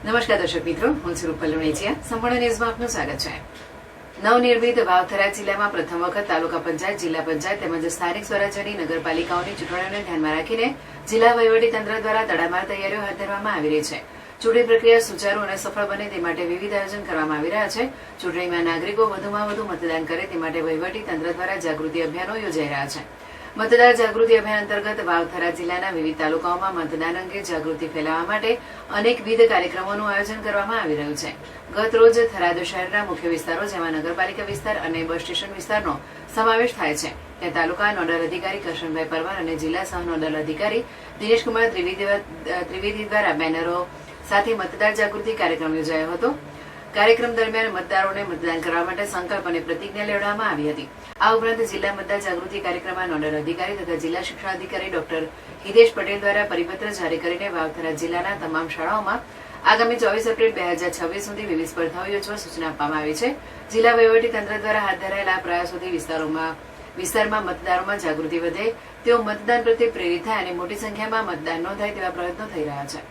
નમસ્કાર દર્શક મિત્રો, હું છું રૂપલ લુણેચિયા. સંપૂર્ણ ન્યૂઝમાં આપનું સ્વાગત છે. નવનિર્મિત વાવથરા જિલ્લામાં પ્રથમ વખત તાલુકા પંચાયત, જિલ્લા પંચાયત તેમજ સ્થાનિક સ્વરાજ્યની નગરપાલિકાઓની ચૂંટણીઓને ધ્યાનમાં રાખીને જિલ્લા વહીવટીતંત્ર દ્વારા તડામાર તૈયારીઓ હાથ ધરવામાં આવી રહી છે. ચૂંટણી પ્રક્રિયા સુચારુ અને સફળ બને તે માટે વિવિધ આયોજન કરવામાં આવી રહ્યા છે. ચૂંટણીમાં નાગરિકો વધુમાં વધુ મતદાન કરે તે માટે વહીવટીતંત્ર દ્વારા જાગૃતિ અભિયાનો યોજાઈ રહ્યા છે. મતદાર જાગૃતિ અભિયાન અંતર્ગત વાવથરા જિલ્લાના વિવિધ તાલુકાઓમાં મતદાન અંગે જાગૃતિ ફેલાવવા માટે અનેકવિધ કાર્યક્રમોનું આયોજન કરવામાં આવી રહ્યું છે. ગત રોજ થરાદ શહેરના મુખ્ય વિસ્તારો જેમાં નગરપાલિકા વિસ્તાર અને બસ સ્ટેશન વિસ્તારનો સમાવેશ થાય છે ત્યાં તાલુકા નોડલ અધિકારી કરશનભાઈ પરમાર અને જિલ્લા સહ નોડલ અધિકારી દિનેશકુમાર ત્રિવેદી દ્વારા બેનરો સાથે મતદાર જાગૃતિ કાર્યક્રમ યોજાયો હતો. કાર્યક્રમ દરમિયાન મતદારોને મતદાન કરવા માટે સંકલ્પ અને પ્રતિજ્ઞા લેવડાવવામાં આવી હતી. આ ઉપરાંત જિલ્લા મતદાર જાગૃતિ કાર્યક્રમમાં નોડલ અધિકારી તથા જિલ્લા શિક્ષણાધિકારી ડોક્ટર હિતેશ પટેલ દ્વારા પરિપત્ર જારી કરીને વાવથરા જિલ્લાના તમામ શાળાઓમાં આગામી 24 એપ્રિલ 2026 સુધી વિવિધ સ્પર્ધાઓ યોજવા સૂચના આપવામાં આવી છે. જિલ્લા વહીવટીતંત્ર દ્વારા હાથ ધરાયેલા આ પ્રયાસોથી વિસ્તારમાં મતદારોમાં જાગૃતિ વધે, તેઓ મતદાન પ્રત્યે પ્રેરિત થાય અને મોટી સંખ્યામાં મતદાન નોંધાય તેવા પ્રયત્નો થઈ રહ્યા છે.